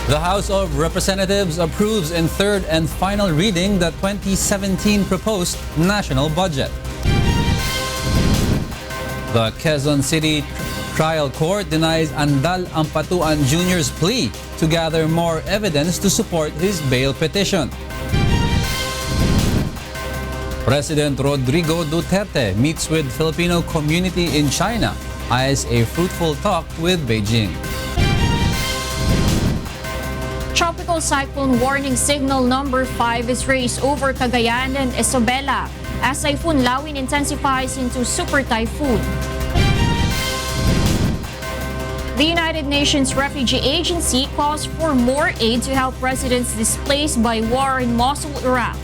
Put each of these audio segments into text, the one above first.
The House of Representatives approves in third and final reading the 2017 proposed national budget. The Quezon City Trial Court denies Andal Ampatuan Junior's plea to gather more evidence to support his bail petition. President Rodrigo Duterte meets with Filipino community in China, eyes a fruitful talk with Beijing. Tropical cyclone warning signal number 5 is raised over Cagayan and Isabela as Typhoon Lawin intensifies into super typhoon. The United Nations Refugee Agency calls for more aid to help residents displaced by war in Mosul, Iraq.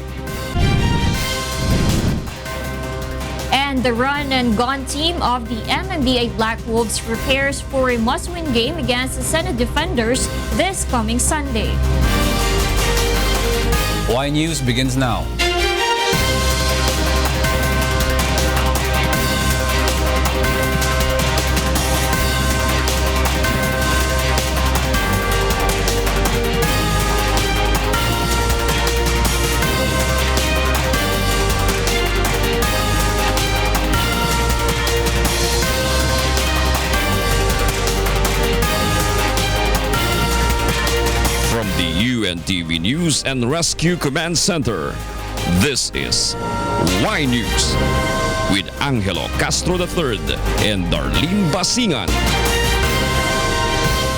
And the run and gun team of the MMBA Black Wolves prepares for a must-win game against the Senate Defenders this coming Sunday. Y News begins now. UNTV News and Rescue Command Center. This is Y News with Angelo Castro III and Darlene Basingan.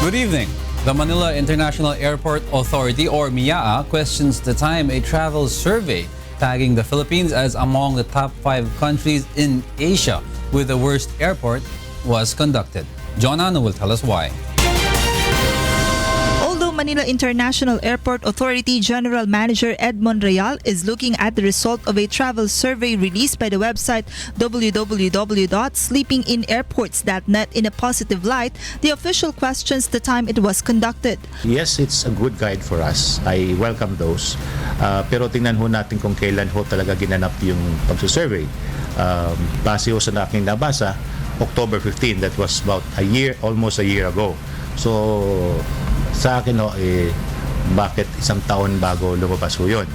Good evening. The Manila International Airport Authority, or MIAA, questions the time a travel survey tagging the Philippines as among the top 5 countries in Asia with the worst airport was conducted. John Ano will tell us why. Manila International Airport Authority General Manager Ed Monreal is looking at the result of a travel survey released by the website www.sleepinginairports.net in a positive light. The official questions the time it was conducted. Yes, it's a good guide for us. I welcome those. Pero tingnan ho natin kung kailan ho talaga ginanap yung pagsusurvey. Base ho sa aking nabasa, October 15, that was about almost a year ago. So, sa akin bakit isang taon bago lumabas ho yun?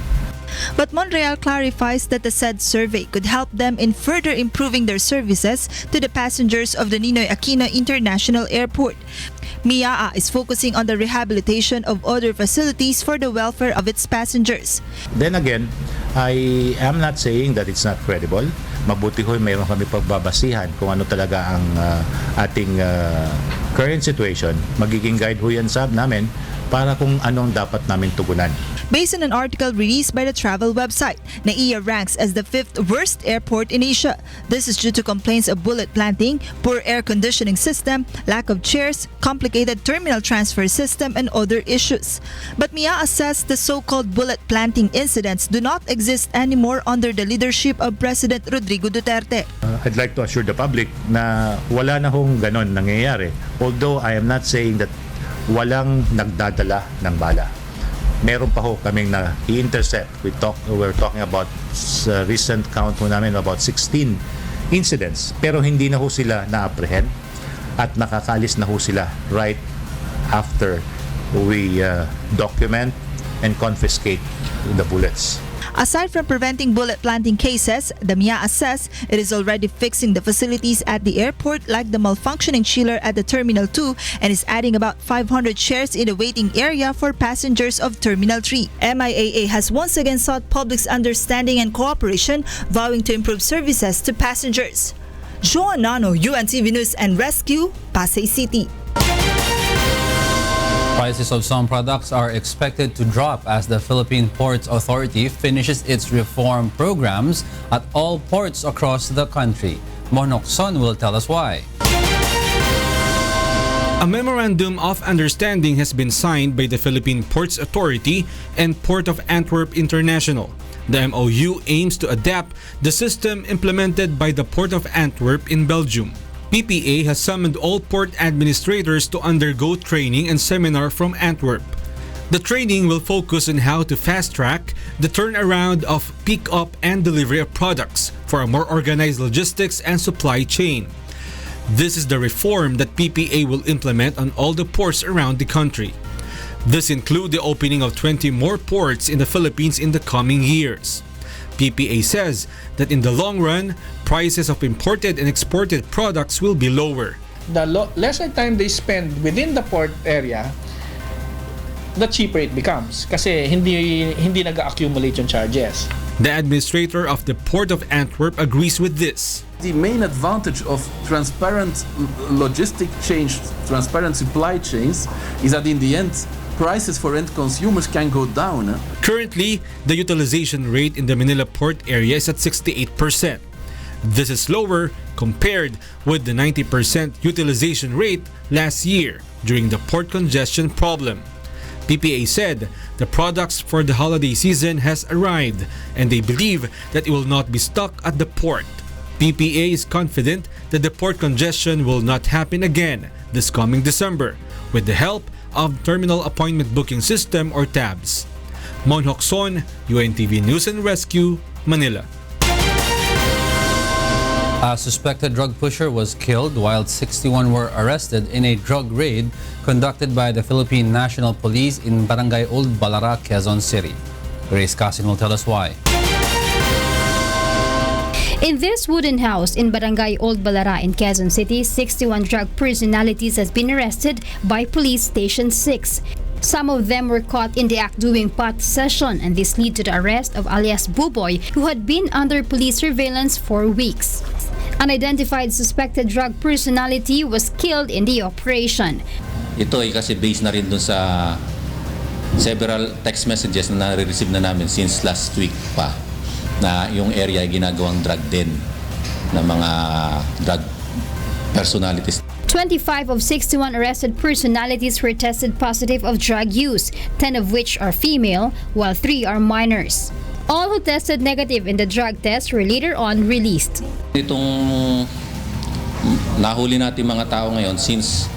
But Monreal clarifies that the said survey could help them in further improving their services to the passengers of the Ninoy Aquino International Airport. MIAA is focusing on the rehabilitation of other facilities for the welfare of its passengers. Then again, I am not saying that it's not credible. Mabuti ho mayroon kami pagbabasihan kung ano talaga ang ating current situation. Magiging guide ho yan sa namin para kung anong dapat namin tugunan. Based on an article released by the travel website, NAIA ranks as the 5th worst airport in Asia. This is due to complaints of bullet planting, poor air conditioning system, lack of chairs, complicated terminal transfer system, and other issues. But MIAA says the so-called bullet planting incidents do not exist anymore under the leadership of President Rodrigo Duterte. I'd like to assure the public na wala na hong ganon nangyayari. Although I am not saying that walang nagdadala ng bala. Meron pa ho kaming na-intercept. We're talking about recent count ho namin about 16 incidents. Pero hindi na ho sila na-apprehend at nakakalis na ho sila right after we document and confiscate the bullets. Aside from preventing bullet planting cases, the MIAA says it is already fixing the facilities at the airport like the malfunctioning chiller at the Terminal 2 and is adding about 500 chairs in the waiting area for passengers of Terminal 3. MIAA has once again sought public's understanding and cooperation, vowing to improve services to passengers. Joan Nano, UNTV News and Rescue, Pasay City. Prices of some products are expected to drop as the Philippine Ports Authority finishes its reform programs at all ports across the country. Monok Son will tell us why. A memorandum of understanding has been signed by the Philippine Ports Authority and Port of Antwerp International. The MOU aims to adapt the system implemented by the Port of Antwerp in Belgium. PPA has summoned all port administrators to undergo training and seminar from Antwerp. The training will focus on how to fast-track the turnaround of pick-up and delivery of products for a more organized logistics and supply chain. This is the reform that PPA will implement on all the ports around the country. This includes the opening of 20 more ports in the Philippines in the coming years. PPA says that in the long run, prices of imported and exported products will be lower. The lesser time they spend within the port area, the cheaper it becomes kasi hindi nag-accumulate yung charges. The administrator of the Port of Antwerp agrees with this. The main advantage of transparent logistic chains, transparent supply chains, is that in the end, prices for end consumers can go down. Currently, the utilization rate in the Manila port area is at 68%. This is lower compared with the 90% utilization rate last year during the port congestion problem. PPA said the products for the holiday season has arrived and they believe that it will not be stuck at the port. PPA is confident that the port congestion will not happen again this coming December with the help of Terminal Appointment Booking System or TABS. Mon Hokson, UNTV News and Rescue, Manila. A suspected drug pusher was killed while 61 were arrested in a drug raid conducted by the Philippine National Police in Barangay Old Balara, Quezon City. Grace Casin will tell us why. In this wooden house in Barangay Old Balara in Quezon City, 61 drug personalities has been arrested by Police Station 6. Some of them were caught in the act doing pot possession, and this led to the arrest of alias Buboy, who had been under police surveillance for weeks. An identified suspected drug personality was killed in the operation. Ito ay kasi based na rin dun sa several text messages na nare-receive na namin since last week pa na yung area ay ginagawang drug den ng mga drug personalities. 25 of 61 arrested personalities were tested positive of drug use, 10 of which are female, while 3 are minors. All who tested negative in the drug test were later on released. Itong nahuli natin mga tao ngayon, since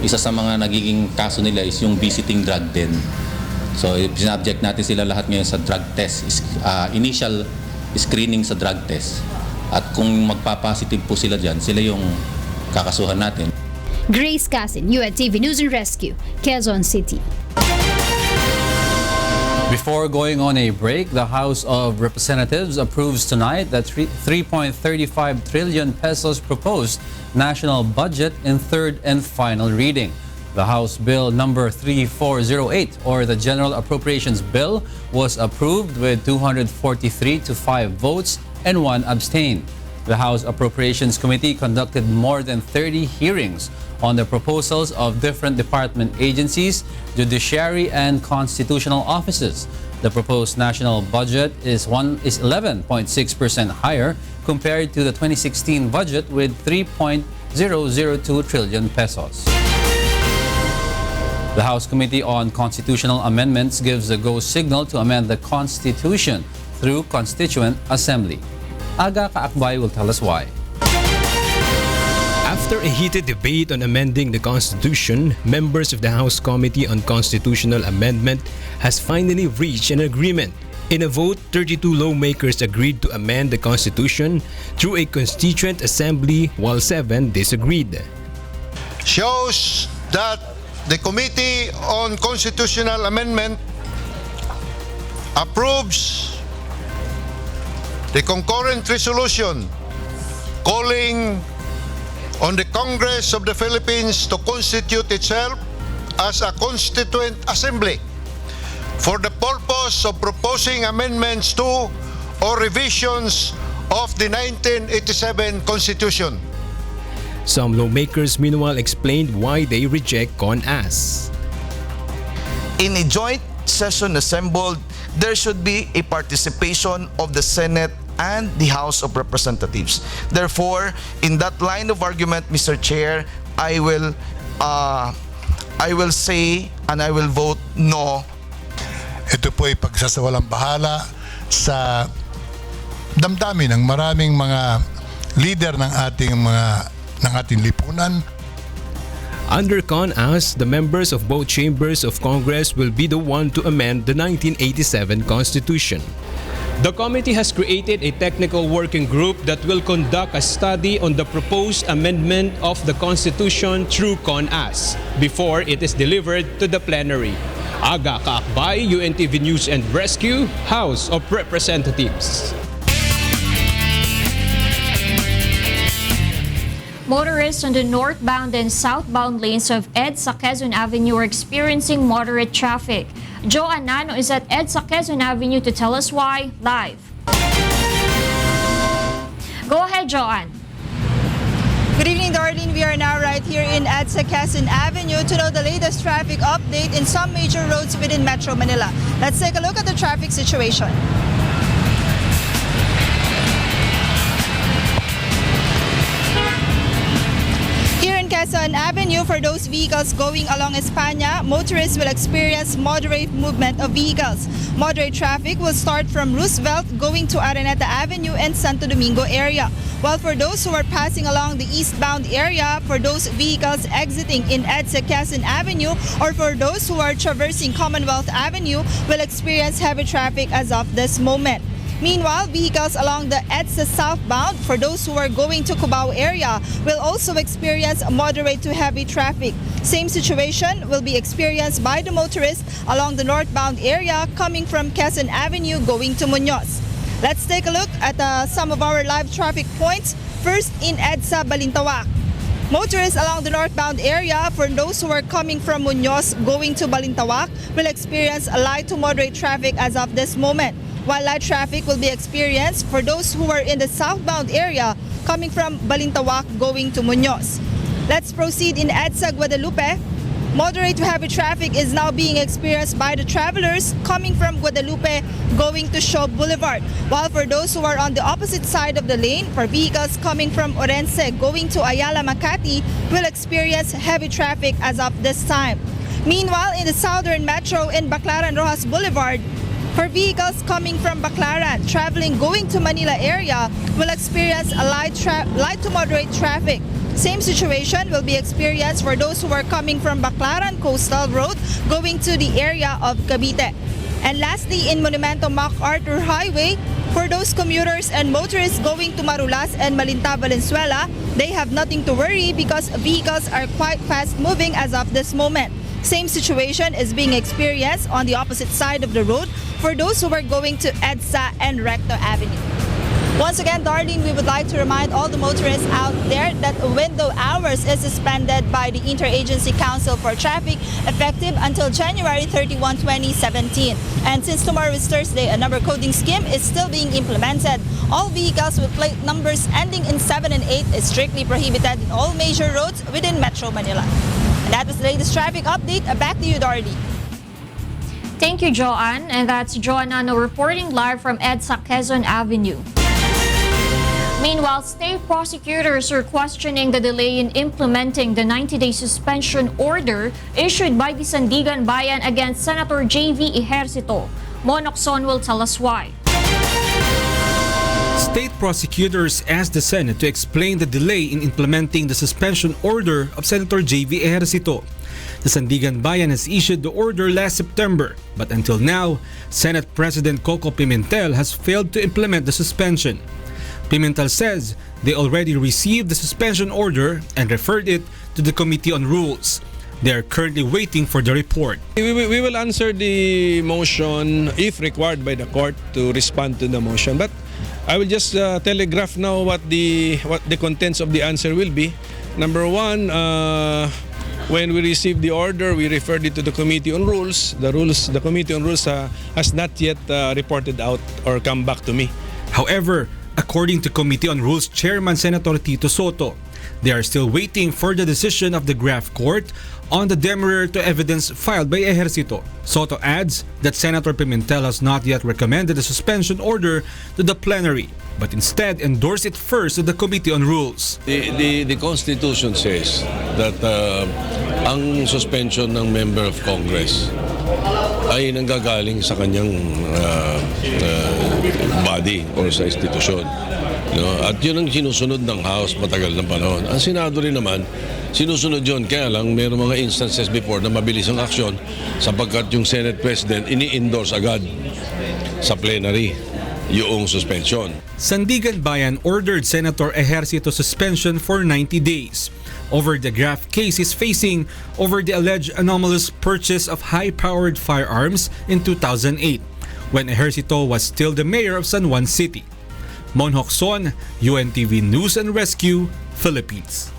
isa sa mga nagiging kaso nila is yung visiting drug den. So, sinabject natin sila lahat ngayon sa drug test, initial screening sa drug test. At kung magpa-positive po sila dyan, sila yung kakasuhan natin. Grace Casin, UNTV News and Rescue, Quezon City. Before going on a break, the House of Representatives approves tonight the 3.35 trillion pesos proposed national budget in third and final reading. The House Bill number 3408, or the General Appropriations Bill, was approved with 243 to 5 votes and 1 abstain. The House Appropriations Committee conducted more than 30 hearings on the proposals of different department agencies, judiciary, and constitutional offices. The proposed national budget is 11.6% higher compared to the 2016 budget with 3.002 trillion pesos. The House Committee on Constitutional Amendments gives the go signal to amend the Constitution through Constituent Assembly. Aga Kaakbay will tell us why. After a heated debate on amending the Constitution, members of the House Committee on Constitutional Amendment has finally reached an agreement. In a vote, 32 lawmakers agreed to amend the Constitution through a Constituent Assembly while 7 disagreed. Shows that the Committee on Constitutional Amendment approves the concurrent resolution calling on the Congress of the Philippines to constitute itself as a Constituent Assembly for the purpose of proposing amendments to or revisions of the 1987 Constitution. Some lawmakers meanwhile explained why they reject CONAS. In a joint session assembled, there should be a participation of the Senate and the House of Representatives. Therefore, in that line of argument, Mr. Chair, I will say and I will vote no. Ito po ay pagsasawalang bahala sa damdamin ng maraming mga leader ng ating lipunan. Under CONAS, the members of both chambers of Congress will be the one to amend the 1987 Constitution. The committee has created a technical working group that will conduct a study on the proposed amendment of the Constitution through CONAS before it is delivered to the plenary. Aga Kaakbay, UNTV News and Rescue, House of Representatives. Motorists on the northbound and southbound lanes of EDSA Quezon Avenue are experiencing moderate traffic. Joanne Nano is at EDSA Quezon Avenue to tell us why, live. Go ahead, Joanne. Good evening, Darlene. We are now right here in EDSA Quezon Avenue to know the latest traffic update in some major roads within Metro Manila. Let's take a look at the traffic situation. Here in Quezon Avenue, for those vehicles going along España, motorists will experience moderate movement of vehicles. Moderate traffic will start from Roosevelt going to Araneta Avenue and Santo Domingo area. While for those who are passing along the eastbound area, for those vehicles exiting in EDSA Quezon Avenue, or for those who are traversing Commonwealth Avenue, will experience heavy traffic as of this moment. Meanwhile, vehicles along the EDSA southbound, for those who are going to Cubao area, will also experience moderate to heavy traffic. Same situation will be experienced by the motorists along the northbound area coming from Quezon Avenue going to Muñoz. Let's take a look at some of our live traffic points. First, in EDSA Balintawak. Motorists along the northbound area, for those who are coming from Muñoz going to Balintawak, will experience a light to moderate traffic as of this moment. While light traffic will be experienced for those who are in the southbound area coming from Balintawak going to Muñoz. Let's proceed in EDSA Guadalupe. Moderate to heavy traffic is now being experienced by the travelers coming from Guadalupe going to Shaw Boulevard. While for those who are on the opposite side of the lane, for vehicles coming from Orense going to Ayala Makati, will experience heavy traffic as of this time. Meanwhile, in the southern metro in Baclaran Rojas Boulevard, for vehicles coming from Baclaran traveling going to Manila area, will experience a light to moderate traffic. Same situation will be experienced for those who are coming from Baclaran Coastal Road going to the area of Cavite. And lastly, in Monumento MacArthur Highway, for those commuters and motorists going to Marulas and Malinta Valenzuela, they have nothing to worry because vehicles are quite fast moving as of this moment. Same situation is being experienced on the opposite side of the road for those who are going to EDSA and Recto Avenue. Once again, Darlene, we would like to remind all the motorists out there that window hours is suspended by the Interagency Council for Traffic effective until January 31, 2017. And since tomorrow is Thursday, a number coding scheme is still being implemented. All vehicles with plate numbers ending in 7 and 8 is strictly prohibited in all major roads within Metro Manila. And that was the latest traffic update. Back to you, Darlene. Thank you, Joanne. And that's Joanne Nano reporting live from EDSA Quezon Avenue. Meanwhile, state prosecutors are questioning the delay in implementing the 90-day suspension order issued by the Sandigan Bayan against Senator J.V. Ejercito. Monocson will tell us why. State prosecutors asked the Senate to explain the delay in implementing the suspension order of Senator J.V. Ejercito. The Sandigan Bayan has issued the order last September, but until now, Senate President Coco Pimentel has failed to implement the suspension. Pimentel says they already received the suspension order and referred it to the Committee on Rules. They are currently waiting for the report. We will answer the motion if required by the court to respond to the motion. But I will just telegraph now what the contents of the answer will be. Number one, when we received the order, we referred it to the Committee on Rules. The Committee on Rules has not yet reported out or come back to me. However, according to Committee on Rules Chairman Senator Tito Soto, they are still waiting for the decision of the Graph Court on the demurrer to evidence filed by Ejercito. Soto adds that Senator Pimentel has not yet recommended the suspension order to the plenary, but instead endorsed it first to the Committee on Rules. The Constitution says that ang suspension ng member of Congress ay nanggagaling sa kanyang body or sa institusyon. At yun ang sinusunod ng House matagal ng panahon. Ang Senado rin naman, sinusunod yun. Kaya lang, mayroong mga instances before na mabilis ang aksyon sapagkat yung Senate President ini-endorse agad sa plenary yung suspension. Sandigan Bayan ordered Senator Ejercito suspension for 90 days. over the graft case he's facing over the alleged anomalous purchase of high-powered firearms in 2008, when Ejercito was still the mayor of San Juan City. Mon Hokson, UNTV News and Rescue, Philippines.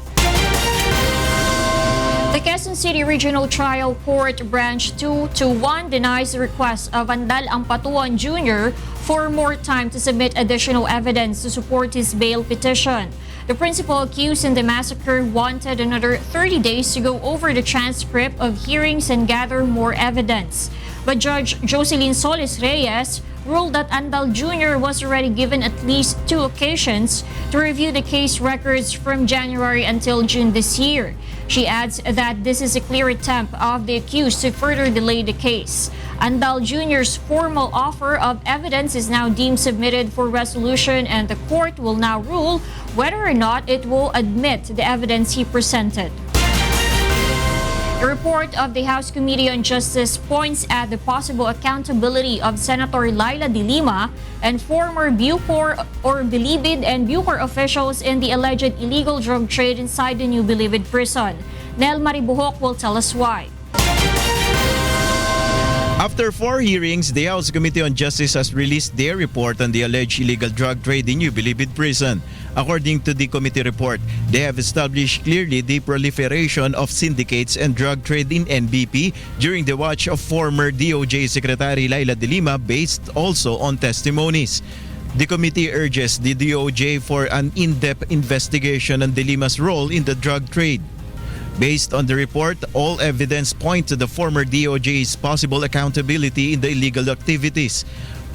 The Quezon City Regional Trial Court Branch 221 denies the request of Andal Ampatuan Junior for more time to submit additional evidence to support his bail petition. The principal accused in the massacre wanted another 30 days to go over the transcript of hearings and gather more evidence. But Judge Jocelyn Solis Reyes ruled that Andal Jr. was already given at least 2 occasions to review the case records from January until June this year. She adds that this is a clear attempt of the accused to further delay the case. Andal Jr.'s formal offer of evidence is now deemed submitted for resolution, and the court will now rule whether or not it will admit the evidence he presented. A report of the House Committee on Justice points at the possible accountability of Senator Laila de Lima and former Bucor or Bilibid and Bucor officials in the alleged illegal drug trade inside the new Bilibid prison. Nel Maribuhok will tell us why. After 4 hearings, the House Committee on Justice has released their report on the alleged illegal drug trade in New Bilibid Prison. According to the committee report, they have established clearly the proliferation of syndicates and drug trade in NBP during the watch of former DOJ Secretary Laila de Lima, based also on testimonies. The committee urges the DOJ for an in-depth investigation on de Lima's role in the drug trade. Based on the report, all evidence point to the former DOJ's possible accountability in the illegal activities.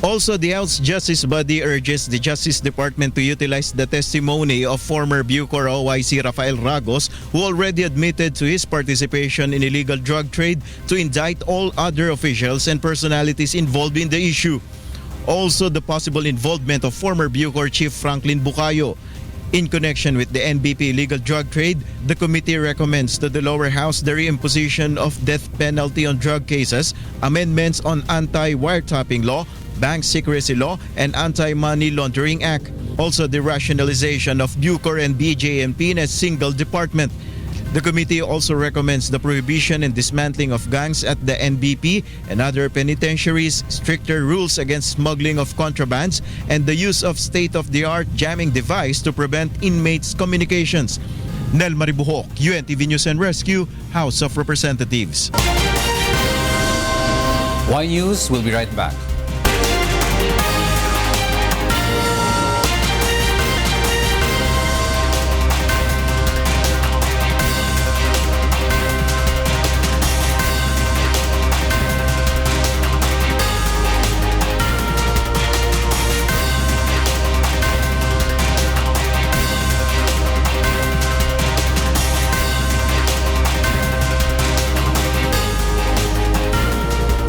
Also, the House Justice Body urges the Justice Department to utilize the testimony of former Bucor OIC Rafael Ragos, who already admitted to his participation in illegal drug trade, to indict all other officials and personalities involved in the issue. Also, the possible involvement of former Bucor Chief Franklin Bucayo. In connection with the NBP illegal drug trade, the committee recommends to the lower house the reimposition of death penalty on drug cases, amendments on anti-wiretapping law, bank secrecy law, and anti-money laundering act. Also, the rationalization of Bucor and BJMP in a single department. The committee also recommends the prohibition and dismantling of gangs at the NBP and other penitentiaries, stricter rules against smuggling of contrabands, and the use of state-of-the-art jamming device to prevent inmates' communications. Nel Maribuhok, UNTV News and Rescue, House of Representatives. Y News will be right back.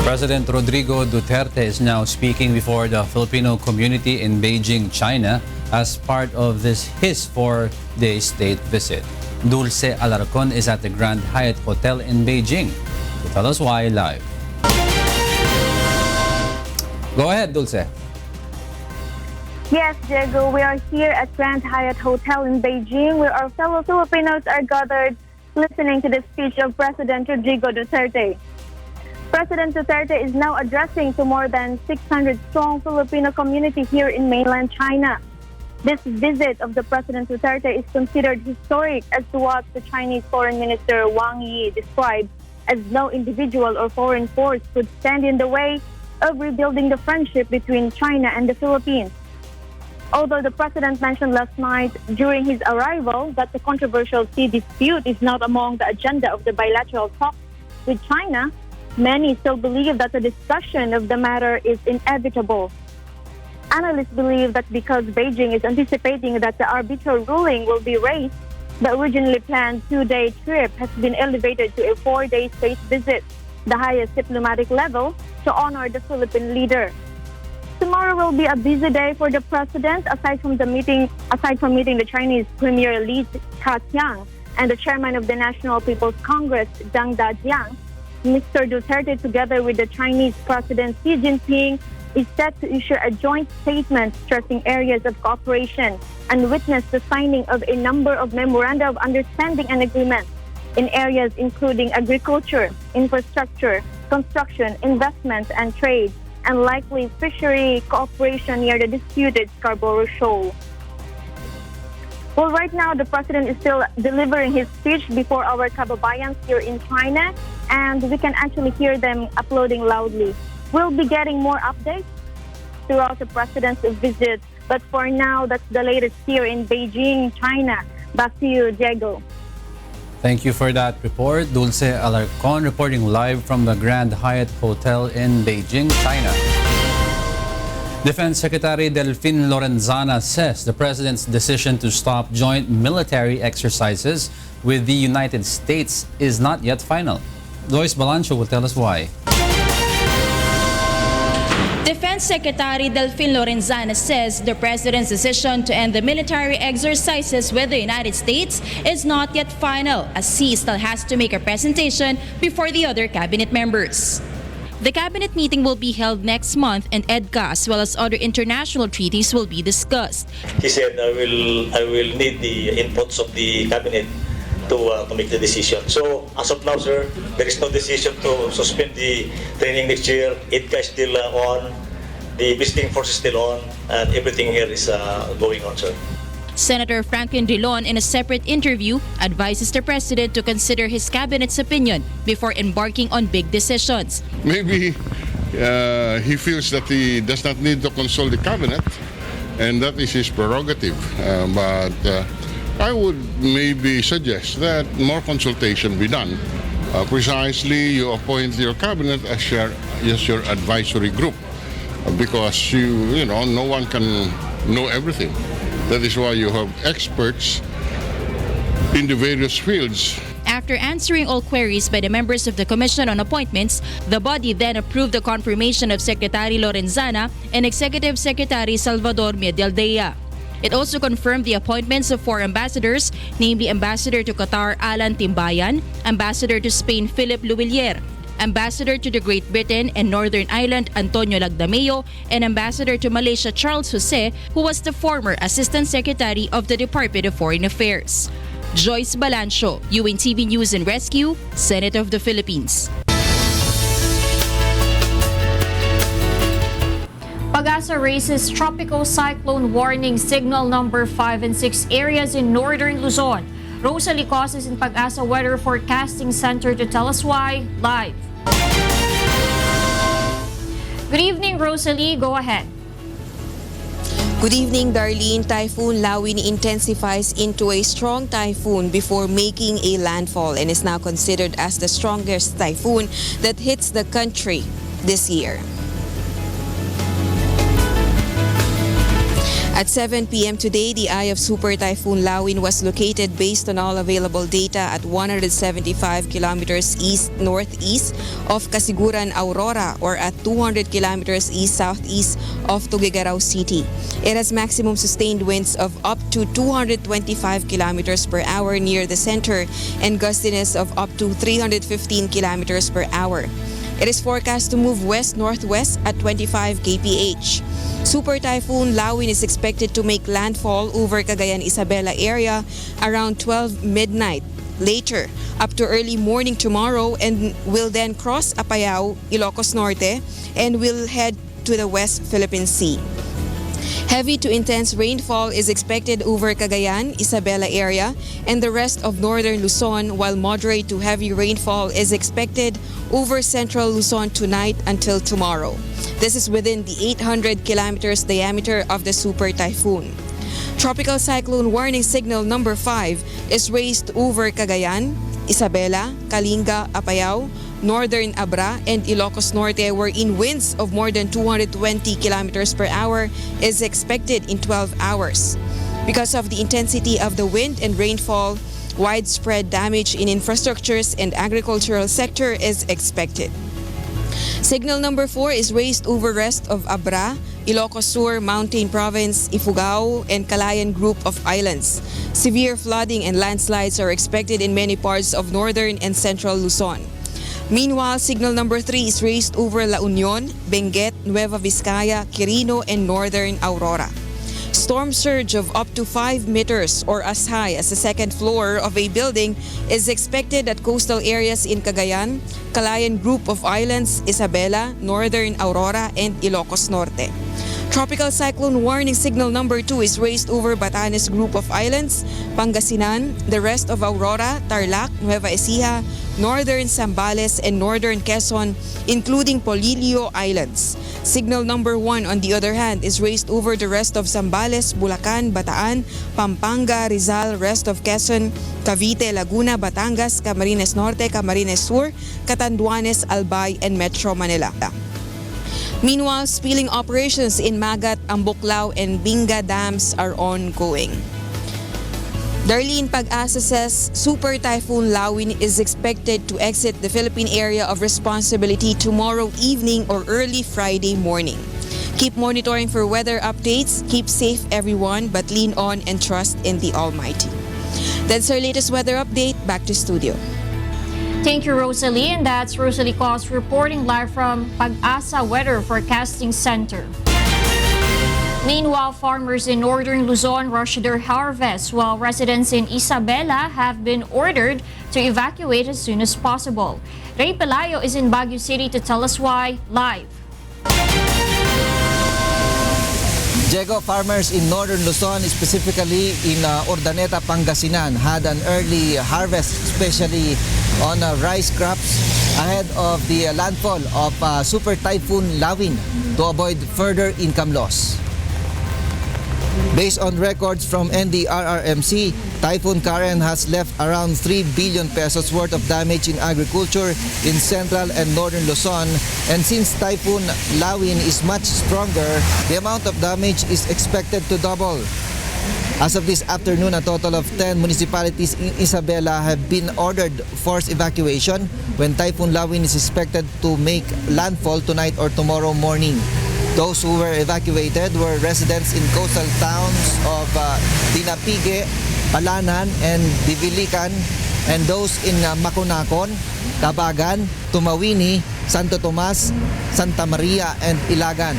President Rodrigo Duterte is now speaking before the Filipino community in Beijing, China, as part of his 4-day state visit. Dulce Alarcon is at the Grand Hyatt Hotel in Beijing to tell us why live. Go ahead, Dulce. Yes, Diego, we are here at Grand Hyatt Hotel in Beijing, where our fellow Filipinos are gathered listening to the speech of President Rodrigo Duterte. President Duterte is now addressing to more than 600-strong Filipino community here in mainland China. This visit of the President Duterte is considered historic, as to what the Chinese Foreign Minister Wang Yi described as no individual or foreign force could stand in the way of rebuilding the friendship between China and the Philippines. Although the President mentioned last night during his arrival that the controversial sea dispute is not among the agenda of the bilateral talks with China, many still believe that the discussion of the matter is inevitable. Analysts believe that because Beijing is anticipating that the arbitral ruling will be raised, the originally planned 2-day trip has been elevated to a 4-day state visit, the highest diplomatic level, to honor the Philippine leader. Tomorrow will be a busy day for the president, aside from meeting the Chinese Premier Li Keqiang and the chairman of the National People's Congress, Zhang Dajiang. Mr. Duterte, together with the Chinese President Xi Jinping, is set to issue a joint statement stressing areas of cooperation and witness the signing of a number of memoranda of understanding and agreements in areas including agriculture, infrastructure, construction, investments, and trade, and likely fishery cooperation near the disputed Scarborough Shoal. Well, right now, the president is still delivering his speech before our kababayans here in China, and we can actually hear them applauding loudly. We'll be getting more updates throughout the president's visit, but for now, that's the latest here in Beijing, China. Back to you, Diego. Thank you for that report. Dulce Alarcon reporting live from the Grand Hyatt Hotel in Beijing, China. Defense Secretary Delfin Lorenzana says the president's decision to stop joint military exercises with the United States is not yet final. Lois Balancho will tell us why. Defense Secretary Delfin Lorenzana says the president's decision to end the military exercises with the United States is not yet final, as he still has to make a presentation before the other cabinet members. The cabinet meeting will be held next month, and EDCA as well as other international treaties will be discussed. He said, I will need the inputs of the cabinet to make the decision. So as of now, sir, there is no decision to suspend the training next year. EDCA is still on, the visiting force is still on, and everything here is going on, sir. Senator Franklin Drilon, in a separate interview, advises the president to consider his cabinet's opinion before embarking on big decisions. Maybe he feels that he does not need to consult the cabinet, and that is his prerogative. But I would maybe suggest that more consultation be done. Precisely, you appoint your cabinet as your advisory group, because you know no one can know everything. That is why you have experts in the various fields. After answering all queries by the members of the Commission on Appointments, the body then approved the confirmation of Secretary Lorenzana and Executive Secretary Salvador Medialdea. It also confirmed the appointments of 4 ambassadors, namely Ambassador to Qatar Alan Timbayan, Ambassador to Spain Philip Luwilier, Ambassador to the Great Britain and Northern Ireland Antonio Lagdameo, and Ambassador to Malaysia Charles Jose, who was the former Assistant Secretary of the Department of Foreign Affairs. Joyce Balancho, UNTV News and Rescue, Senate of the Philippines. Pag-asa raises tropical cyclone warning signal number 5 and 6 areas in northern Luzon. Rosalie Causes in Pag-asa Weather Forecasting Center to tell us why, live. Good evening, Rosalie. Go ahead. Good evening, Darlene. Typhoon Lawin intensifies into a strong typhoon before making a landfall and is now considered as the strongest typhoon that hits the country this year. At 7 p.m. today, the eye of Super Typhoon Lawin was located based on all available data at 175 kilometers east-northeast of Casiguran, Aurora, or at 200 kilometers east-southeast of Tuguegarao City. It has maximum sustained winds of up to 225 kilometers per hour near the center and gustiness of up to 315 kilometers per hour. It is forecast to move west-northwest at 25 kph. Super Typhoon Lawin is expected to make landfall over Cagayan Isabela area around 12 midnight later up to early morning tomorrow, and will then cross Apayao, Ilocos Norte, and will head to the West Philippine Sea. Heavy to intense rainfall is expected over Cagayan, Isabela area, and the rest of northern Luzon, while moderate to heavy rainfall is expected over central Luzon tonight until tomorrow. This is within the 800 kilometers diameter of the super typhoon. Tropical cyclone warning signal number 5 is raised over Cagayan, Isabela, Kalinga, Apayao, Northern Abra, and Ilocos Norte, wherein winds of more than 220 kilometers per hour is expected in 12 hours. Because of the intensity of the wind and rainfall, widespread damage in infrastructures and agricultural sector is expected. Signal number 4 is raised over rest of Abra, Ilocos Sur, Mountain Province, Ifugao, and Calayan Group of Islands. Severe flooding and landslides are expected in many parts of northern and central Luzon. Meanwhile, signal number 3 is raised over La Union, Benguet, Nueva Vizcaya, Quirino, and Northern Aurora. Storm surge of up to 5 meters or as high as the second floor of a building is expected at coastal areas in Cagayan, Calayan Group of Islands, Isabela, Northern Aurora, and Ilocos Norte. Tropical cyclone warning signal number 2 is raised over Batanes Group of Islands, Pangasinan, the rest of Aurora, Tarlac, Nueva Ecija, Northern Zambales, and Northern Quezon, including Polillo Islands. Signal number 1, on the other hand, is raised over the rest of Zambales, Bulacan, Bataan, Pampanga, Rizal, rest of Quezon, Cavite, Laguna, Batangas, Camarines Norte, Camarines Sur, Catanduanes, Albay, and Metro Manila. Meanwhile, spilling operations in Magat, Ambuklao, and Binga dams are ongoing. Darlene, Pag-asa says Super Typhoon Lawin is expected to exit the Philippine area of responsibility tomorrow evening or early Friday morning. Keep monitoring for weather updates, keep safe everyone, but lean on and trust in the Almighty. That's our latest weather update. Back to studio. Thank you, Rosalie. And that's Rosalie Cos reporting live from Pag-asa Weather Forecasting Center. Meanwhile, farmers in northern Luzon rush their harvest, while residents in Isabela have been ordered to evacuate as soon as possible. Ray Pelayo is in Baguio City to tell us why, live. Diego, farmers in northern Luzon, specifically in Urdaneta, Pangasinan, had an early harvest, especially on rice crops, ahead of the landfall of Super Typhoon Lawin to avoid further income loss. Based on records from NDRRMC, Typhoon Karen has left around 3 billion pesos worth of damage in agriculture in central and northern Luzon, and since Typhoon Lawin is much stronger, the amount of damage is expected to double. As of this afternoon, a total of 10 municipalities in Isabela have been ordered forced evacuation when Typhoon Lawin is expected to make landfall tonight or tomorrow morning. Those who were evacuated were residents in coastal towns of Dinapige, Palanan, and Divilican, and those in Makunakon, Tabagan, Tumawini, Santo Tomas, Santa Maria, and Ilagan.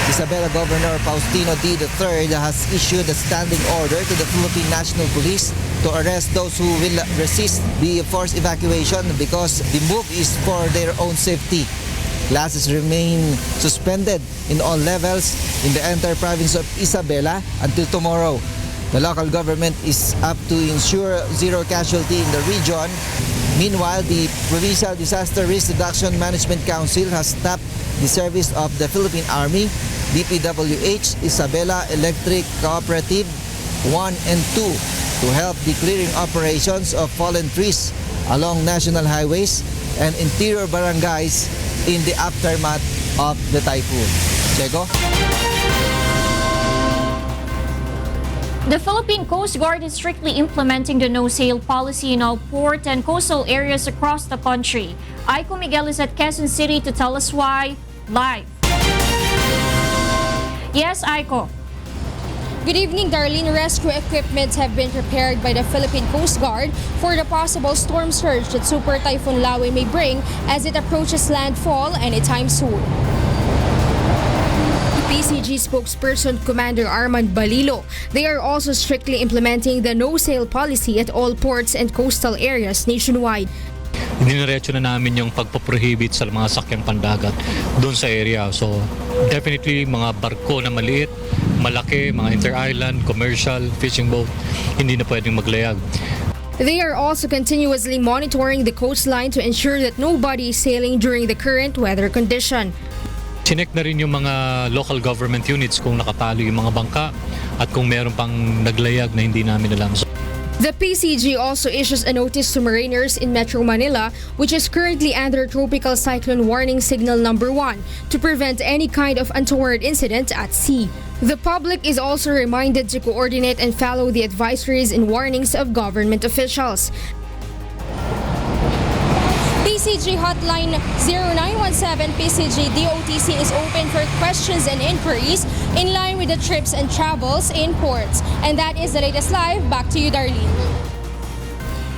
Isabela Governor Faustino D. III has issued a standing order to the Philippine National Police to arrest those who will resist the forced evacuation because the move is for their own safety. Classes remain suspended in all levels in the entire province of Isabela until tomorrow. The local government is up to ensure zero casualty in the region. Meanwhile, the Provincial Disaster Risk Reduction Management Council has tapped the service of the Philippine Army, DPWH, Isabela Electric Cooperative 1 and 2 to help the clearing operations of fallen trees along national highways and interior barangays in the aftermath of the typhoon. Diego? The Philippine Coast Guard is strictly implementing the no-sail policy in all port and coastal areas across the country. Aiko Miguel is at Quezon City to tell us why, live. Yes, Aiko. Good evening, Darlene. Rescue equipment have been prepared by the Philippine Coast Guard for the possible storm surge that Super Typhoon Lawin may bring as it approaches landfall anytime soon. PCG spokesperson Commander Armand Balilo. They are also strictly implementing the no-sail policy at all ports and coastal areas nationwide. Diniretso na namin yung pagpaprohibit sa mga sakyang pandagat doon sa area. So definitely mga barko na maliit, malaki, mga inter-island, commercial, fishing boat, hindi na pwedeng maglayag. They are also continuously monitoring the coastline to ensure that nobody is sailing during the current weather condition. Chinek na rin yung mga local government units kung nakapalo yung mga bangka at kung meron pang naglayag na hindi namin alam. The PCG also issues a notice to mariners in Metro Manila, which is currently under Tropical Cyclone Warning Signal number 1, to prevent any kind of untoward incident at sea. The public is also reminded to coordinate and follow the advisories and warnings of government officials. PCG Hotline 0917 PCG DOTC is open for questions and inquiries in line with the trips and travels in ports. And that is the latest live. Back to you, Darlene.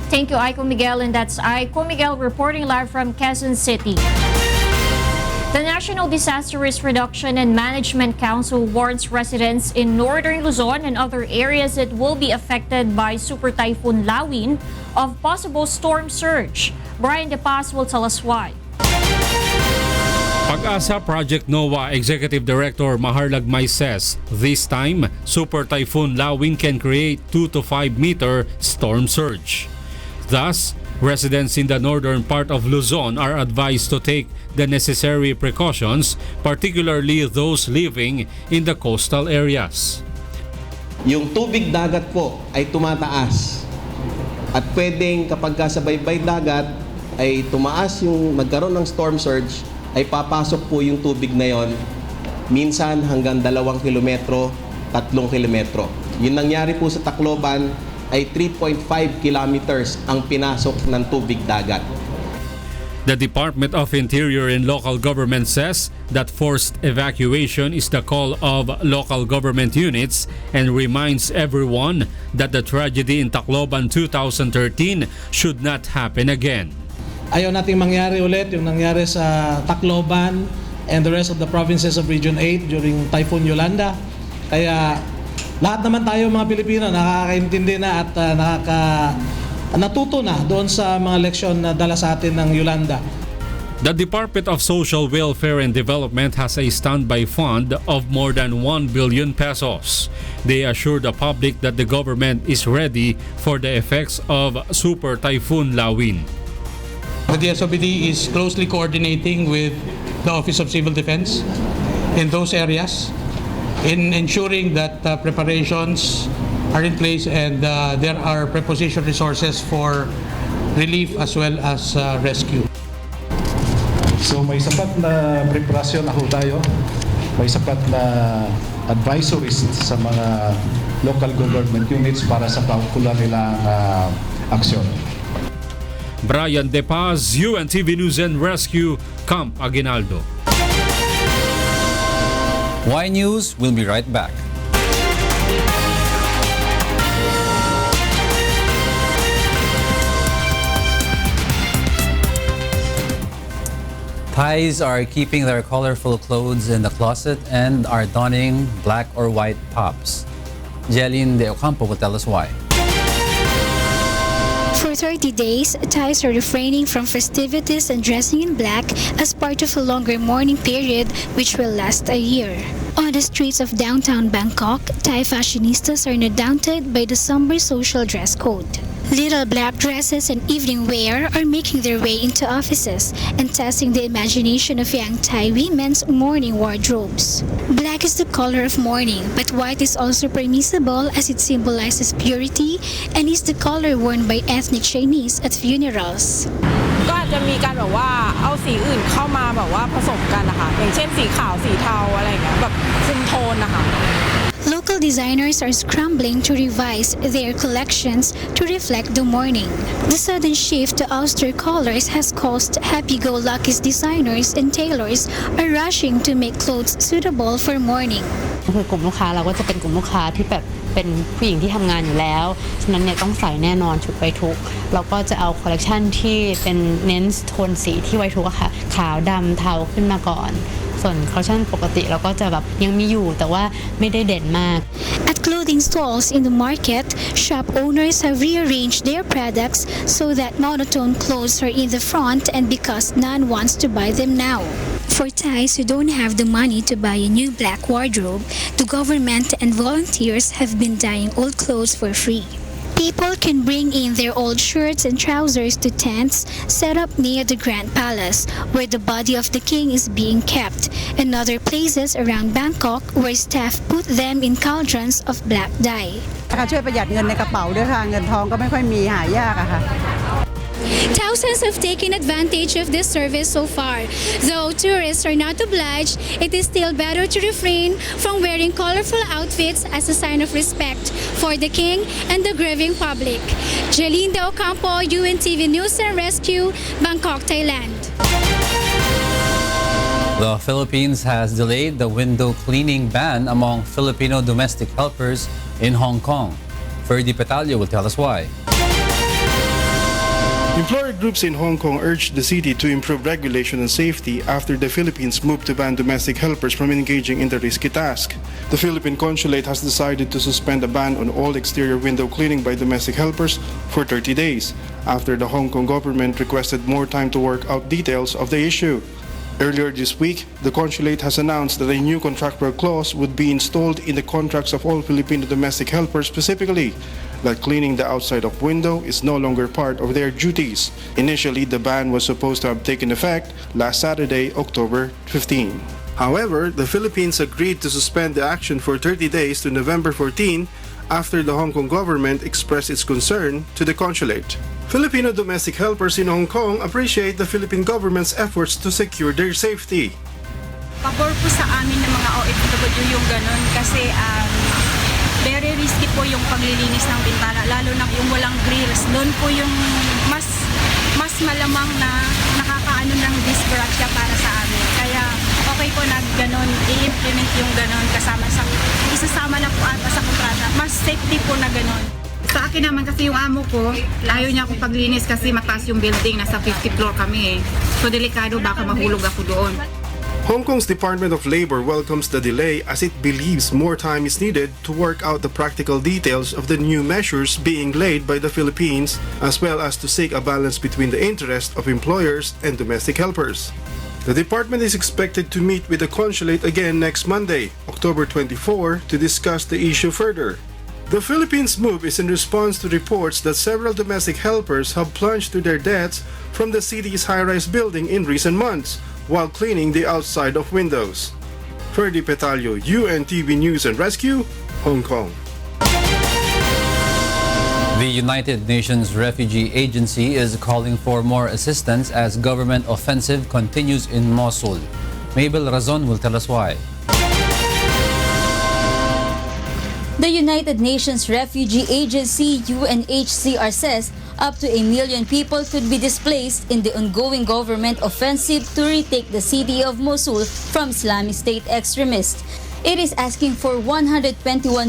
Thank you, Aiko Miguel, and that's Aiko Miguel reporting live from Quezon City. The National Disaster Risk Reduction and Management Council warns residents in northern Luzon and other areas that will be affected by Super Typhoon Lawin of possible storm surge. Brian De Paz will tell us why. Pag-asa Project NOAA Executive Director Mahar Lagmay says, this time, Super Typhoon Lawin can create 2 to 5 meter storm surge. Thus, residents in the northern part of Luzon are advised to take the necessary precautions, particularly those living in the coastal areas. Yung tubig dagat po ay tumataas at pwedeng kapag sa baybay dagat ay tumaas yung magkaroon ng storm surge, ay papasok po yung tubig na yon minsan hanggang 2 kilometro, 3 kilometro. Yung nangyari po sa Tacloban ay 3.5 kilometers ang pinasok ng tubig dagat. The Department of Interior and Local Government says that forced evacuation is the call of local government units and reminds everyone that the tragedy in Tacloban 2013 should not happen again. Ayaw nating mangyari ulit yung nangyari sa Tacloban and the rest of the provinces of Region 8 during Typhoon Yolanda. Kaya lahat naman tayo mga Pilipino nakakaintindi na at natuto na doon sa mga leksyon na dala sa atin ng Yolanda. The Department of Social Welfare and Development has a standby fund of more than 1 billion pesos. They assure the public that the government is ready for the effects of Super Typhoon Lawin. The DSOBD is closely coordinating with the Office of Civil Defense in those areas in ensuring that preparations are in place and there are preposition resources for relief as well as rescue. So may sapat na preparasyon na ho tayo, may sapat na advisories sa mga local government units para sa kaukulan nilang aksyon. Brian De Paz, UNTV News and Rescue, Camp Aguinaldo. Y News will be right back. Thais are keeping their colorful clothes in the closet and are donning black or white tops. Darlene de Ocampo will tell us why. For 30 days, Thais are refraining from festivities and dressing in black as part of a longer mourning period which will last a year. On the streets of downtown Bangkok, Thai fashionistas are not daunted by the somber social dress code. Little black dresses and evening wear are making their way into offices and testing the imagination of young Thai women's mourning wardrobes. Black is the color of mourning, but white is also permissible as it symbolizes purity and is the color worn by ethnic Chinese at funerals. ก็อาจจะมีการแบบว่าเอาสีอื่นเข้ามาแบบว่าผสมกันนะคะอย่างเช่นสีขาวสีเทาอะไรอย่างเงี้ยแบบคุมโทนนะคะ Local designers are scrambling to revise their collections to reflect the mourning. The sudden shift to austere colors has caused happy-go-lucky designers and tailors are rushing to make clothes suitable for mourning. คือกลุ่มลูกค้าเราก็จะเป็นกลุ่มลูกค้าที่แบบเป็นผู้หญิงที่ทำงานอยู่แล้วฉะนั้นเนี่ยต้องใส่แน่นอนชุดไว้ทุกข์เราก็จะเอาคอลเลคชันที่เป็นเน้นโทนสีที่ไว้ทุกข์อะค่ะขาวดำเทาขึ้นมาก่อนส่วนคอลเลคชันปกติเราก็จะแบบยังมีอยู่แต่ว่าไม่ได้เด่นมาก At clothing stalls in the market, shop owners have rearranged their products so that monotone clothes are in the front and because none wants to buy them now. For Thais who don't have the money to buy a new black wardrobe, the government and volunteers have been dyeing old clothes for free. People can bring in their old shirts and trousers to tents set up near the Grand Palace, where the body of the king is being kept, and other places around Bangkok where staff put them in cauldrons of black dye. ช่วยประหยัดเงินในกระเป๋าด้วยค่ะเงินทองก็ไม่ค่อยมีหายากอะค่ะ Thousands have taken advantage of this service so far. Though tourists are not obliged, it is still better to refrain from wearing colorful outfits as a sign of respect for the king and the grieving public. Darlene de Ocampo, UNTV News and Rescue, Bangkok, Thailand. The Philippines has delayed the window cleaning ban among Filipino domestic helpers in Hong Kong. Ferdy Petalio will tell us why. Employer groups in Hong Kong urged the city to improve regulation and safety after the Philippines moved to ban domestic helpers from engaging in the risky task. The Philippine consulate has decided to suspend a ban on all exterior window cleaning by domestic helpers for 30 days after the Hong Kong government requested more time to work out details of the issue. Earlier this week, the consulate has announced that a new contractual clause would be installed in the contracts of all Filipino domestic helpers, specifically that cleaning the outside of window is no longer part of their duties. Initially, the ban was supposed to have taken effect last Saturday, October 15. However, the Philippines agreed to suspend the action for 30 days to November 14 after the Hong Kong government expressed its concern to the consulate. Filipino domestic helpers in Hong Kong appreciate the Philippine government's efforts to secure their safety. Pabor po sa amin ng mga OFW yung ganun kasi very risky po yung paglilinis ng bintana, lalo na yung walang grills. Doon po yung mas malamang na nakakaano ng disgrasya para sa amin. Kaya okay po na ganun, i-implement yung ganun isasama na po ata sa kontrata. Mas safety po na ganun. Sa akin naman kasi yung amo ko, ayaw niya akong paglinis kasi mataas yung building, nasa 50th floor kami eh. So delikado, baka mahulog ako doon. Hong Kong's Department of Labor welcomes the delay as it believes more time is needed to work out the practical details of the new measures being laid by the Philippines, as well as to seek a balance between the interest of employers and domestic helpers. The department is expected to meet with the consulate again next Monday, October 24, to discuss the issue further. The Philippines' move is in response to reports that several domestic helpers have plunged to their deaths from the city's high-rise building in recent months while cleaning the outside of windows. Ferdy Petalio, UNTV News and Rescue, Hong Kong. The United Nations Refugee Agency is calling for more assistance as government offensive continues in Mosul. Mabel Razon will tell us why. The United Nations Refugee Agency, UNHCR, says up to 1 million people could be displaced in the ongoing government offensive to retake the city of Mosul from Islamic State extremists. It is asking for $121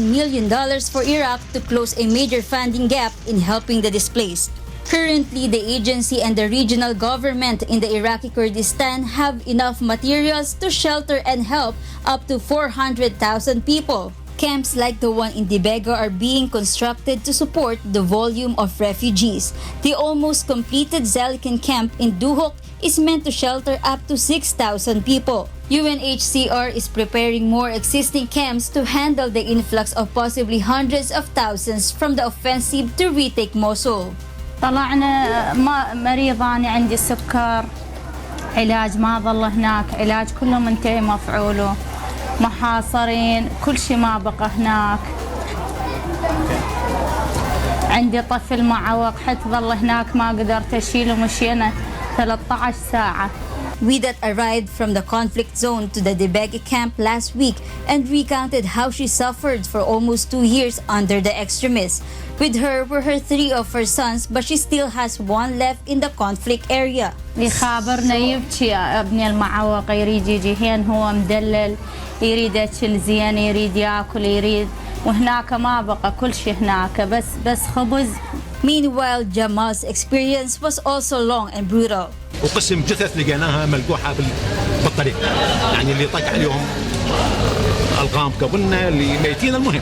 million for Iraq to close a major funding gap in helping the displaced. Currently, the agency and the regional government in the Iraqi Kurdistan have enough materials to shelter and help up to 400,000 people. Camps like the one in Dibega are being constructed to support the volume of refugees. The almost completed Zalikin camp in Duhok is meant to shelter up to 6,000 people. UNHCR is preparing more existing camps to handle the influx of possibly hundreds of thousands from the offensive to retake Mosul. طلعنا مريضاني عندي سكر علاج ما ظل هناك علاج كله منتهي مفعوله محاصرين كل شيء ما بقى هناك عندي طفل معوق حتى ظل هناك ما قدرت أشيله مشينا 13 ساعة. We that arrived from the conflict zone to the Dibegi camp last week and recounted how she suffered for almost 2 years under the extremists. With her were her 3 of her sons, but she still has 1 left in the conflict area. يخابرنا يبكي ابني المعوق يريد يجي هين هو مدلل يريد أكل زين يريد ياكل يريد وهناك ما بقى كل شيء هناك بس خبز. Meanwhile, Jamal's experience was also long and brutal. وقسم جثث لقيناها ملقوحة بالطريق يعني اللي طق عليهم الغام قبلنا اللي ميتين المهم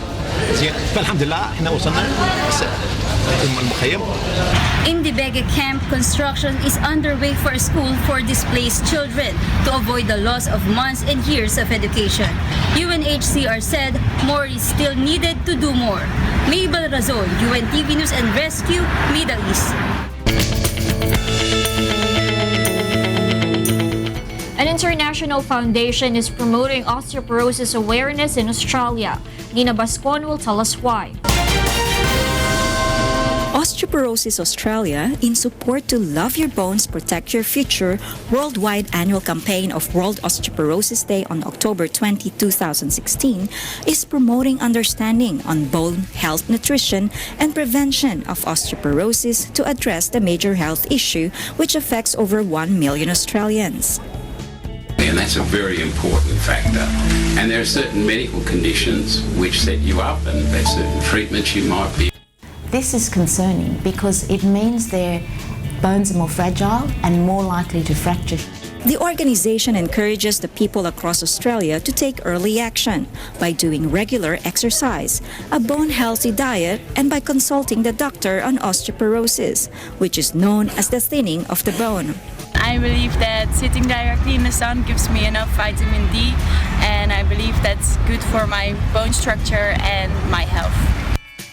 زين فالحمد لله احنا وصلنا المخيم. In the Bege camp, construction is underway for a school for displaced children to avoid the loss of months and years of education. UNHCR said more is still needed to do more. Mabel Razon, UNTV News and Rescue, Middle East. An international foundation is promoting osteoporosis awareness in Australia. Nina Bascon will tell us why. Osteoporosis Australia, in support to Love Your Bones, Protect Your Future worldwide annual campaign of World Osteoporosis Day on October 20, 2016, is promoting understanding on bone health, nutrition, and prevention of osteoporosis to address the major health issue which affects over 1 million Australians. And that's a very important factor. And there are certain medical conditions which set you up, and there's certain treatments you might be. This is concerning because it means there bones are more fragile and more likely to fracture. The organization encourages the people across Australia to take early action by doing regular exercise, a bone-healthy diet, and by consulting the doctor on osteoporosis, which is known as the thinning of the bone. I believe that sitting directly in the sun gives me enough vitamin D, and I believe that's good for my bone structure and my health.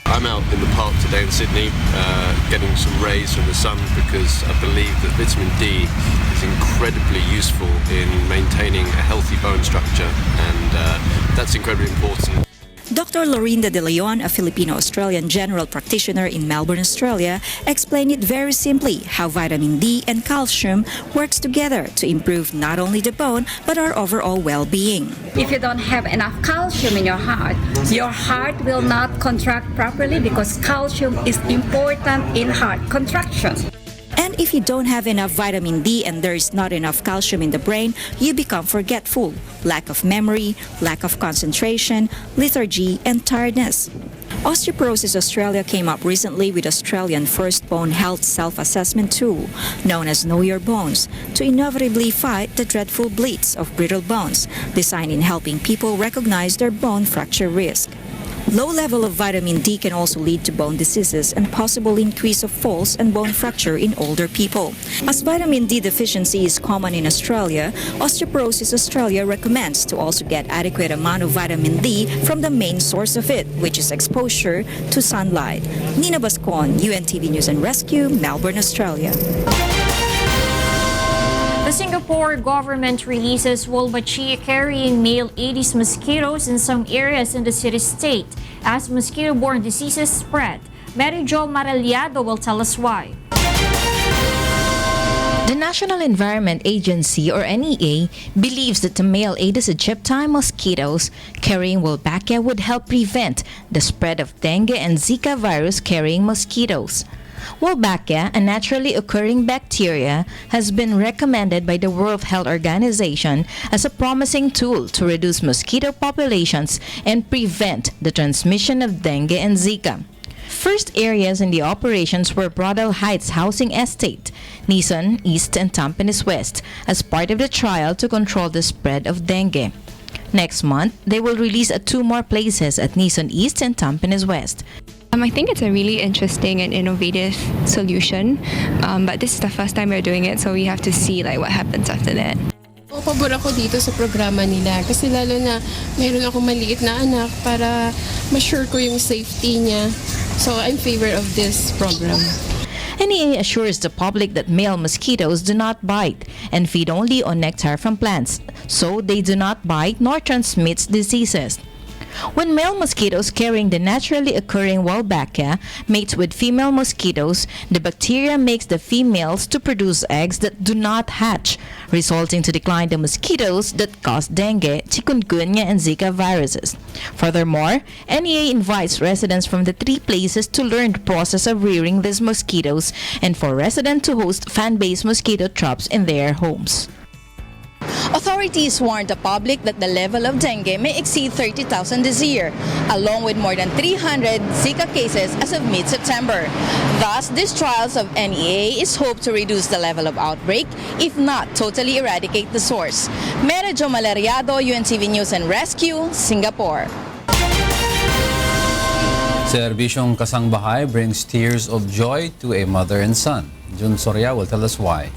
I'm out in the park today in Sydney getting some rays from the sun because I believe that vitamin D is incredibly useful in maintaining a healthy bone structure, and that's incredibly important. Dr. Lorinda De Leon, a Filipino-Australian general practitioner in Melbourne, Australia, explained it very simply how vitamin D and calcium works together to improve not only the bone but our overall well-being. If you don't have enough calcium in your heart will not contract properly because calcium is important in heart contractions. And if you don't have enough vitamin D and there is not enough calcium in the brain, you become forgetful, lack of memory, lack of concentration, lethargy, and tiredness. Osteoporosis Australia came up recently with Australian first bone health self-assessment tool, known as Know Your Bones, to innovatively fight the dreadful bleeds of brittle bones, designed in helping people recognize their bone fracture risk. Low level of vitamin D can also lead to bone diseases and possible increase of falls and bone fracture in older people. As vitamin D deficiency is common in Australia, Osteoporosis Australia recommends to also get adequate amount of vitamin D from the main source of it, which is exposure to sunlight. Nina Bascon, UNTV News and Rescue, Melbourne, Australia. The Singapore government releases Wolbachia carrying male Aedes mosquitoes in some areas in the city-state as mosquito-borne diseases spread. Mary Jo Maraliado will tell us why. The National Environment Agency, or NEA, believes that the male Aedes aegypti mosquitoes carrying Wolbachia would help prevent the spread of dengue and Zika virus carrying mosquitoes. Wolbachia, a naturally occurring bacteria, has been recommended by the World Health Organization as a promising tool to reduce mosquito populations and prevent the transmission of dengue and Zika. First areas in the operations were Broadell Heights Housing Estate, Nisan East and Tampines West, as part of the trial to control the spread of dengue. Next month, they will release at 2 more places at Nisan East and Tampines West. I think it's a really interesting and innovative solution, but this is the first time we're doing it, so we have to see what happens after that. Pabor ako dito sa programa nila kasi lalo na mayroon akong maliit na anak para ma-sure ko yung safety niya. So I'm in favor of this program. NEA assures the public that male mosquitoes do not bite and feed only on nectar from plants, so they do not bite nor transmit diseases. When male mosquitoes carrying the naturally occurring Wolbachia mates with female mosquitoes, the bacteria makes the females to produce eggs that do not hatch, resulting to decline the mosquitoes that cause dengue, chikungunya, and Zika viruses. Furthermore, NEA invites residents from the 3 places to learn the process of rearing these mosquitoes and for residents to host fan-based mosquito traps in their homes. Authorities warned the public that the level of dengue may exceed 30,000 this year, along with more than 300 Zika cases as of mid-September. Thus, these trials of NEA is hoped to reduce the level of outbreak, if not totally eradicate the source. Mera Jo Malariado, UNTV News and Rescue, Singapore. Serbisyong kasangbahay brings tears of joy to a mother and son. Jun Soria will tell us why.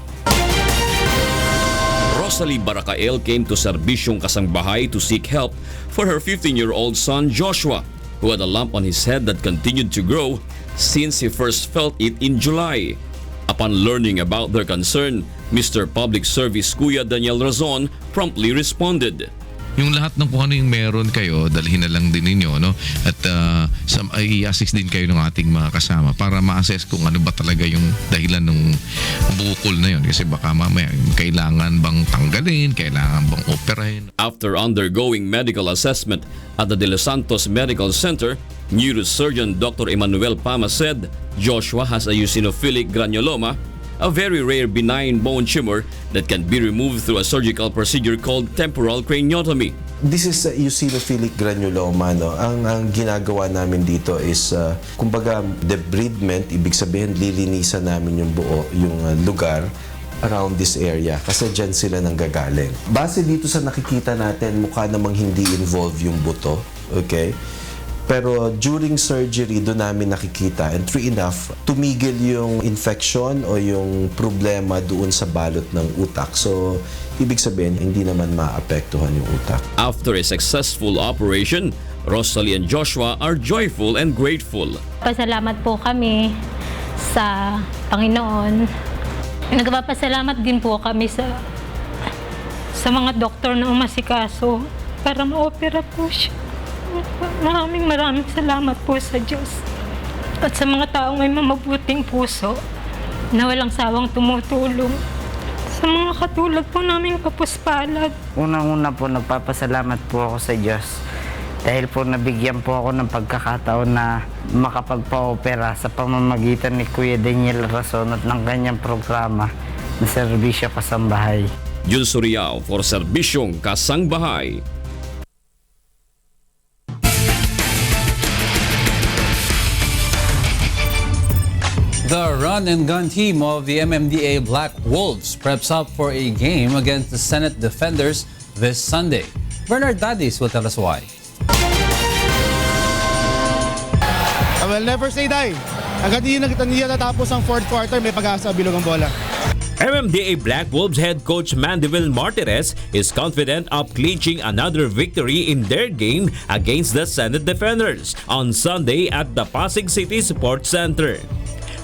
Rosalie Baracael came to Serbisyong Kasangbahay to seek help for her 15-year-old son Joshua, who had a lump on his head that continued to grow since he first felt it in July. Upon learning about their concern, Mr. Public Service Kuya Daniel Razon promptly responded. Yung lahat ng kung ano yung meron kayo, dalhin na lang din ninyo, no? At i-assist din kayo ng ating mga kasama para ma-assess kung ano ba talaga yung dahilan ng bukol na yun. Kasi baka mamaya kailangan bang tanggalin, kailangan bang operahin. After undergoing medical assessment at the De Los Santos Medical Center, neurosurgeon Dr. Emmanuel Pama said Joshua has a eosinophilic granuloma, a very rare benign bone tumor that can be removed through a surgical procedure called temporal craniotomy. This is eosinophilic granuloma. No? Ang ginagawa namin dito is, kumbaga, debridement, ibig sabihin, lilinisan namin yung lugar around this area kasi dyan sila nanggagaling. Base dito sa nakikita natin, mukha namang hindi involved yung buto. Okay? Pero during surgery, doon namin nakikita, and true enough, tumigil yung infection o yung problema doon sa balot ng utak. So, ibig sabihin, hindi naman maapektuhan yung utak. After a successful operation, Rosalie and Joshua are joyful and grateful. Pasalamat po kami sa Panginoon. Nagpapasalamat din po kami sa mga doktor na umasikaso para ma-opera po siya. Maraming salamat po sa Diyos at sa mga taong may mamabuting puso na walang sawang tumutulong sa mga katulad po naming kapuspalad. Unang-una po, nagpapasalamat po ako sa Diyos dahil po nabigyan po ako ng pagkakataon na makapagpa-opera sa pamamagitan ni Kuya Daniel Rason at ng kanyang programa na Serbisyo Kasangbahay. Jun Suriao for Serbisyong Kasangbahay. The run-and-gun team of the MMDA Black Wolves preps up for a game against the Senate Defenders this Sunday. Bernard Dadis will tell us why. I will never say die. Agad hindi natapos ang fourth quarter, may pag-asa bilog ang bola. MMDA Black Wolves head coach Mandeville Martinez is confident of clinching another victory in their game against the Senate Defenders on Sunday at the Pasig City Sports Center.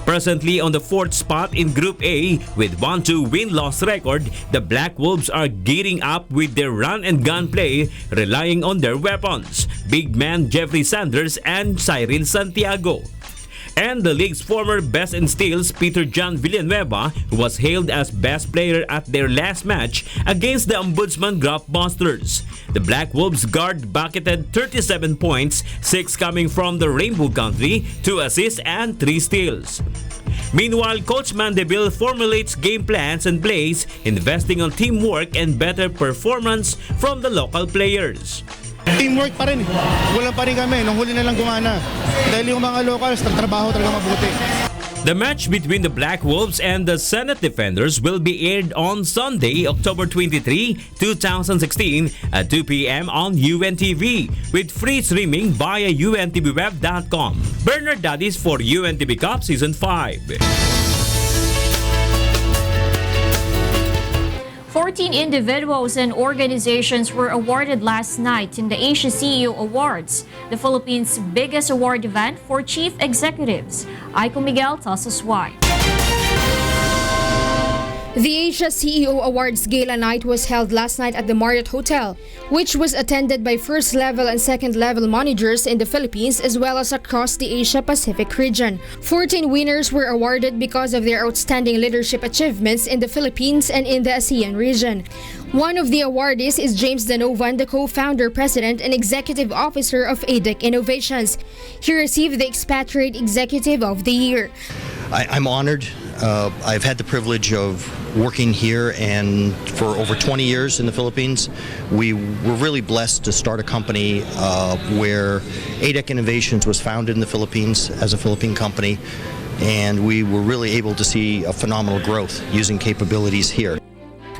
Presently on the fourth spot in Group A with 1-2 win-loss record, the Black Wolves are gearing up with their run-and-gun play, relying on their weapons, big man Jeffrey Sanders and Cyril Santiago. And the league's former best in steals, Peter John Villanueva, who was hailed as best player at their last match against the Ombudsman Graftbusters. The Black Wolves guard bucketed 37 points, 6 coming from the Rainbow Country, 2 assists and 3 steals. Meanwhile, Coach Mandeville formulates game plans and plays, investing on teamwork and better performance from the local players. Teamwork pa rin. Walang pa rin kami. Nung huli na lang gumana. Dahil yung mga locals, nagtrabaho talaga mabuti. The match between the Black Wolves and the Senate Defenders will be aired on Sunday, October 23, 2016 at 2 p.m. on UNTV with free streaming via untvweb.com. Bernard Dadis for UNTV Cup Season 5. 14 individuals and organizations were awarded last night in the Asia CEO Awards, the Philippines' biggest award event for chief executives. Aiko Miguel tells us why. The Asia CEO Awards Gala Night was held last night at the Marriott Hotel, which was attended by first-level and second-level managers in the Philippines as well as across the Asia-Pacific region. 14 winners were awarded because of their outstanding leadership achievements in the Philippines and in the ASEAN region. One of the awardees is James Danovan, the co-founder, president, and executive officer of ADEC Innovations. He received the Expatriate Executive of the Year. I'm honored. I've had the privilege of working here and for over 20 years in the Philippines. We were really blessed to start a company where ADEC Innovations was founded in the Philippines as a Philippine company, and we were really able to see a phenomenal growth using capabilities here.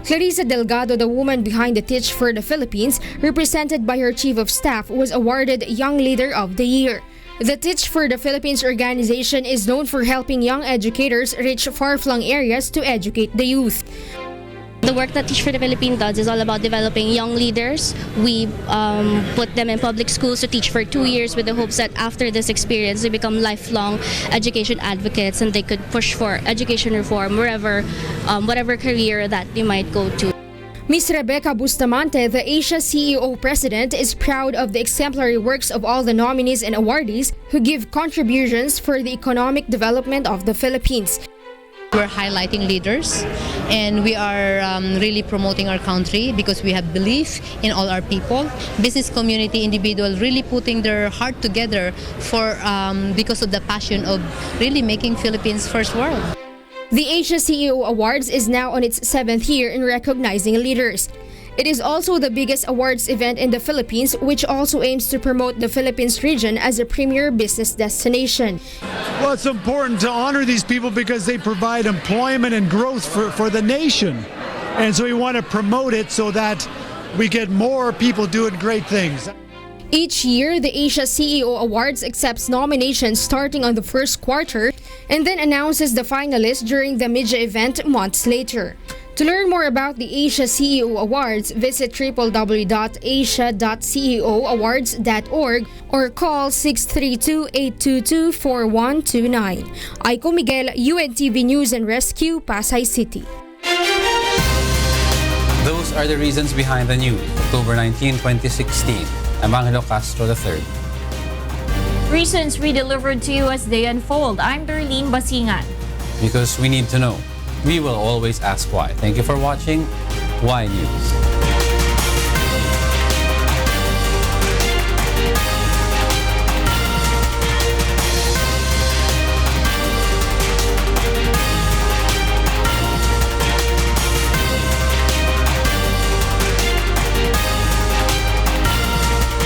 Clarissa Delgado, the woman behind the Teach for the Philippines, represented by her Chief of Staff, was awarded Young Leader of the Year. The Teach for the Philippines organization is known for helping young educators reach far-flung areas to educate the youth. The work that Teach for the Philippines does is all about developing young leaders. We put them in public schools to teach for 2 years with the hopes that after this experience they become lifelong education advocates and they could push for education reform wherever, whatever career that they might go to. Ms. Rebecca Bustamante, the Asia CEO President, is proud of the exemplary works of all the nominees and awardees who give contributions for the economic development of the Philippines. We're highlighting leaders and we are really promoting our country because we have belief in all our people. Business community, individual really putting their heart together for because of the passion of really making Philippines first world. The Asia CEO Awards is now on its 7th year in recognizing leaders. It is also the biggest awards event in the Philippines, which also aims to promote the Philippines region as a premier business destination. Well, it's important to honor these people because they provide employment and growth for the nation. And so we want to promote it so that we get more people doing great things. Each year, the Asia CEO Awards accepts nominations starting on the first quarter and then announces the finalists during the media event months later. To learn more about the Asia CEO Awards, visit www.asia.ceoawards.org or call 632-822-4129. Aiko Miguel, UNTV News and Rescue, Pasay City. Those are the reasons behind the news. October 19, 2016. I'm Angelo Castro III. Reasons we delivered to you as they unfold. I'm Darlene, Basingan. Because we need to know. We will always ask why. Thank you for watching Y News.